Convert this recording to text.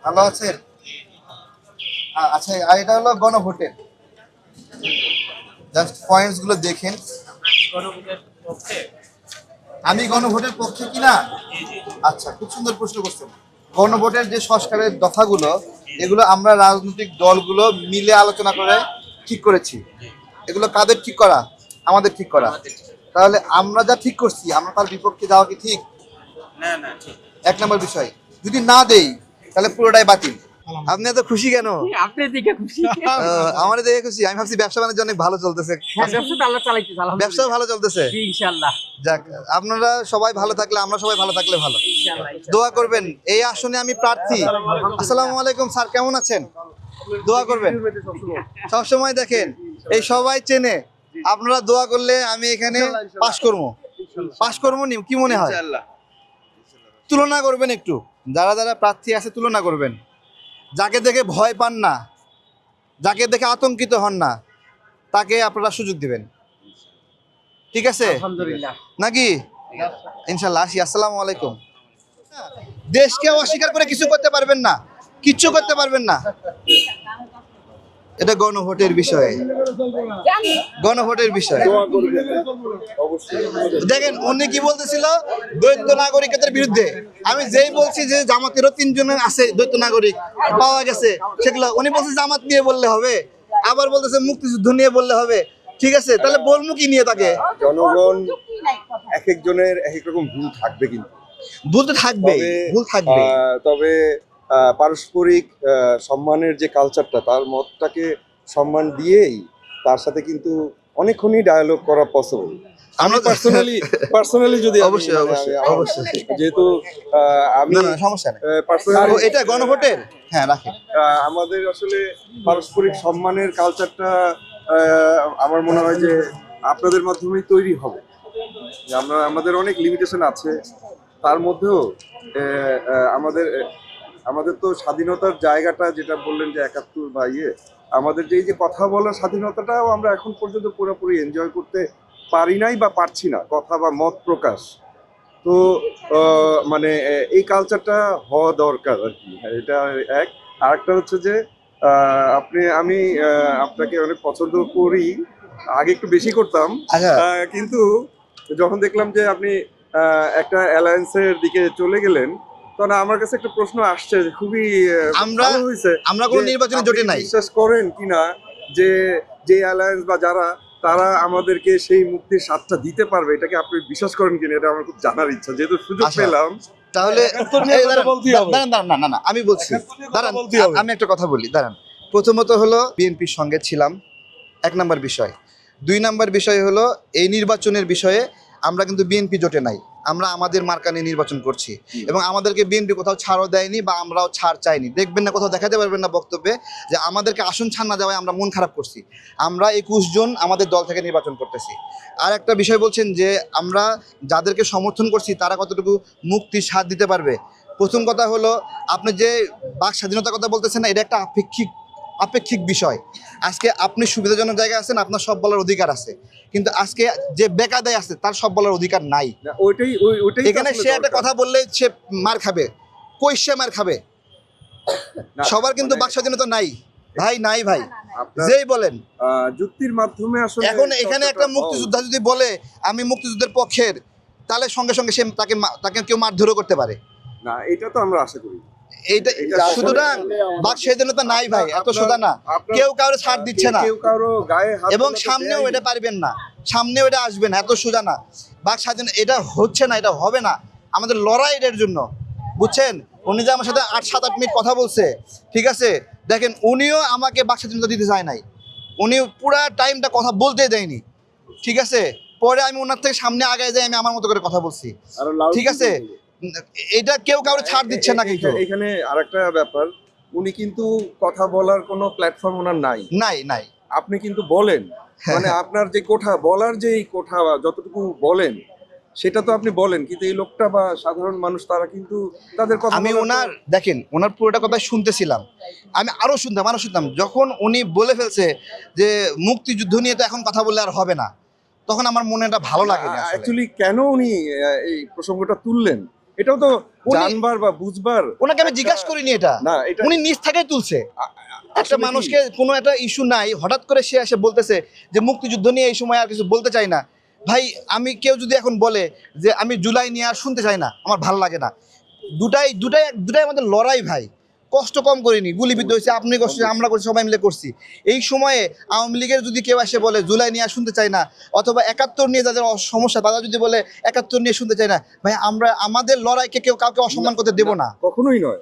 ভালো আছেন? আচ্ছা, আর এটা হলো গণভোটের জাস্ট পয়েন্টস গুলো দেখেন। আমি গণভোটের পক্ষে কিনা? আচ্ছা, খুব সুন্দর প্রশ্ন করছেন। গণভোটের যে সংস্কারের দফাগুলো, এগুলো আমরা রাজনৈতিক দলগুলো মিলে আলোচনা করে ঠিক করেছি। এগুলো কাদের ঠিক করা? আমাদের ঠিক করা। তাহলে আমরা যা ঠিক করছি, আমরা তার বিপক্ষে যাওয়া কি ঠিক? না না ঠিক। এক নম্বর বিষয়। যদি না দেই তাহলে পুরোটাই বাতিল। আপনি এত খুশি কেন? আপনি দিকে খুশি। আমার দেখে খুশি। আমি ভাবছি ব্যবসা বাণিজ্য অনেক ভালো চলতেছে। ব্যবসা তো আল্লাহ চালাইতেছে, আলহামদুলিল্লাহ। ব্যবসা ভালো চলতেছে, জি, ইনশাআল্লাহ। যাক, আপনারা সবাই ভালো থাকলে আমরা সবাই ভালো থাকলে ভালো। ইনশাআল্লাহ। দোয়া করবেন। এই আসনে আমি প্রার্থী। আসসালামু আলাইকুম স্যার, কেমন আছেন? দোয়া করবেন। সবসময় দেখেন এই সবাই চেনে, আপনারা দোয়া করলে আমি এখানে পাশ করবো। পাশ করবো নি, কি মনে হয়? তুলনা করবেন একটু, যারা যারা প্রার্থী আছে তুলনা করবেন। যাকে দেখে ভয় পান না, যাকে দেখে আতঙ্কিত হন না, তাকে আপনারা সুযোগ দিবেন। ঠিক আছে আলহামদুলিল্লাহ। নাকি? ইনশাল্লাহ। আসি। আসসালামু আলাইকুম। দেশকে অস্বীকার করে কিছু করতে পারবেন না, কিচ্ছু করতে পারবেন না। এটা গণভোটের বিষয়ে, গণভোটের বিষয়। দেখেন উনি কি বলতেছিল, দ্বৈত নাগরিকতার বিরুদ্ধে। আমি যেই বলছি যে জামাতেরও 3 জন আছে দ্বৈত নাগরিক পাওয়া গেছে, সেগুলো উনি বলছে জামাত নিয়ে বললে হবে, আবার বলতেছে মুক্তিযুদ্ধ নিয়ে বললে হবে। ঠিক আছে, তাহলে বলবো কি নিয়ে তাকে? জনগণ এক একজনের এক এক রকম ভুল থাকবে, কিন্তু ভুল তো থাকবে, ভুল থাকবে। তবে পারস্পরিক সম্মানের যে কালচারটা, তার মতটাকে সম্মান দিয়েই তার সাথে কিন্তু অনেকক্ষণই ডায়ালগ করা পসিবল। আমি পার্সোনালি যদি অবশ্যই অবশ্যই অবশ্যই, যেহেতু আমি না না সমস্যা নেই। পার্সোনালি এটা গণভোটের, হ্যাঁ রাখেন। আমাদের আসলে পারস্পরিক সম্মানের কালচারটা আমার মনে হয় যে আপনাদের মাধ্যমেই তৈরি হবে। যে আমাদের অনেক লিমিটেশন আছে, তার মধ্যেও আমাদের আমাদের তো স্বাধীনতার জায়গাটা, যেটা বললেন যে 71 বা আমাদের যে এই যে কথা বলার স্বাধীনতাটাও আমরা এখন পর্যন্ত পুরোপুরি এনজয় করতে পারি নাই বা পারছি না, কথা বা মত প্রকাশ। তো মানে এই কালচারটা হওয়া দরকার আর কি। এটা এক। আরেকটা হচ্ছে যে আমি আপনাকে অনেক পছন্দ করি, আগে একটু বেশি করতাম। আচ্ছা। কিন্তু যখন দেখলাম যে আপনি একটা অ্যালায়েন্সের দিকে চলে গেলেন, তখন আমার কাছে একটা প্রশ্ন আসছে যে খুবই ভালো হয়েছে। আমরা কোনো নির্বাচনী জোটে নাই। বিশ্বাস করেন কিনা যে যে অ্যালায়েন্স বা যারা, তারা আমাদেরকে সেই মুক্তির স্বাদটা দিতে পারবে, এটাকে আপনি বিশ্বাস করেন কিনা? এটা আমার খুব জানার ইচ্ছা, যেহেতু সুযোগ পেলাম। তাহলে দাঁড়ান, না আমি বলছি, দাঁড়ান আমি একটা কথা বলি, দাঁড়ান। প্রথমত হলো বিএনপির সঙ্গে ছিলাম, 1 নাম্বার বিষয়। 2 নাম্বার বিষয় হলো এই নির্বাচনের বিষয়ে আমরা কিন্তু বিএনপি জোটে নাই, আমরা আমাদের মার্কা নিয়ে নির্বাচন করছি, এবং আমাদেরকে বিএনপি কোথাও ছাড়ও দেয়নি বা আমরাও ছাড় চাইনি। দেখবেন না, কোথাও দেখাতে পারবেন না বক্তব্যে যে আমাদেরকে আসন ছাড় না দেওয়ায় আমরা মন খারাপ করছি। আমরা 21 জন আমাদের দল থেকে নির্বাচন করতেছি। আর একটা বিষয় বলছেন যে আমরা যাদেরকে সমর্থন করছি তারা কতটুকু মুক্তির স্বাদ দিতে পারবে। প্রথম কথা হলো, আপনি যে বাক স্বাধীনতার কথা বলতেছেন না, এটা একটা আপেক্ষিক বিষয়। আজকে আপনি সুবিধাজনক জায়গায় আছেন, আপনার সব বলার অধিকার আছে, কিন্তু আজকে যে বেকায়দায় আছে তার সব বলার অধিকার নাই। ওইটাই এখানে সে একটা কথা বললে সে মার খাবে, কই সে মার খাবে? সবার কিন্তু বাক স্বাধীনতা নাই ভাই, নাই ভাই, যেই বলেন। যুক্তির মাধ্যমে আসলে এখন এখানে একটা মুক্তিযোদ্ধা যদি বলে আমি মুক্তিযুদ্ধের পক্ষের, তাহলে সঙ্গে সঙ্গে সে তাকে কেউ মারধরও করতে পারে না, এটা তো আমরা আশা করি। এইটা সুতরাং বাক স্বাধীনতা নাই ভাই, এত সোজা না। কেউ কারো ছাড় দিচ্ছে না, কেউ কারো গায়ে হাত এবং তোলাতে সামনেও দেয়নি। এটা পারবেন না, সামনেও এটা আসবে না, এত সোজা না। বাক স্বাধীনতা এটা হচ্ছে না, এটা হবে না। আমাদের লড়াই এটার জন্য, বুঝছেন? উনি যে আমার সাথে 8-7-8 মিনিট কথা বলছে, ঠিক আছে, দেখেন উনিও আমাকে বাক স্বাধীনতা দিতে চায় নাই, উনি পুরা টাইমটা কথা বলতে দেয়নি, ঠিক আছে। পরে আমি ওনার থেকে সামনে আগায় যাই, আমি আমার মতো করে কথা বলছি, ঠিক আছে। এটা কেউ কারো ছাড় দিচ্ছে না। কিন্তু এখানে আরেকটা ব্যাপার, উনি কিন্তু কথা বলার কোনো প্ল্যাটফর্ম ওনার নাই। নাই আপনি কিন্তু বলেন, মানে আপনার যে কোঠা বলার, যে কোঠা যতটুকু বলেন সেটা তো আপনি বলেন, কিন্তু এই লোকটা বা সাধারণ মানুষ তারা কিন্তু তাদের কথা আমি ওনার, দেখেন ওনার পুরোটা কথা শুনতেছিলাম, আমি আরো শুনতাম। যখন উনি বলে ফেলছে যে মুক্তিযুদ্ধ নিয়ে তো এখন কথা বললে আর হবে না, তখন আমার মনে এটা ভালো লাগে না। অ্যাকচুয়ালি কেন উনি এই প্রসঙ্গটা তুললেন, এটাও তো জানবার বা বুঝবার ওনাকে আমি জিজ্ঞাসা করিনি এটা, না এটা উনি নিজ থেকে তুলছে। একটা আসলে কি? মানুষকে কোনো একটা ইস্যু নাই, হঠাৎ করে সে এসে বলতেছে যে মুক্তিযুদ্ধ নিয়ে এই সময় আর কিছু বলতে চাই না। ভাই আমি কেউ যদি এখন বলে যে আমি জুলাই নিয়ে আর শুনতে চাই না, আমার ভালো লাগে না, দুটাই দুটাই দুটাই আমাদের লড়াই ভাই। কষ্ট কম করিনি, গুলিবিদ্ধ হয়েছে, আপনি করছি, আমরা করছি, সবাই মিলে করছি। এই সময়ে আওয়ামী লীগের যদি কেউ এসে বলে জুলাই নিয়ে আর শুনতে চাই না, অথবা 71 নিয়ে যাদের সমস্যা তারা যদি বলে 71 নিয়ে শুনতে চাই না, ভাই আমরা আমাদের লড়াইকে কেউ কাউকে অসম্মান করতে দেবো না। কখনোই নয়।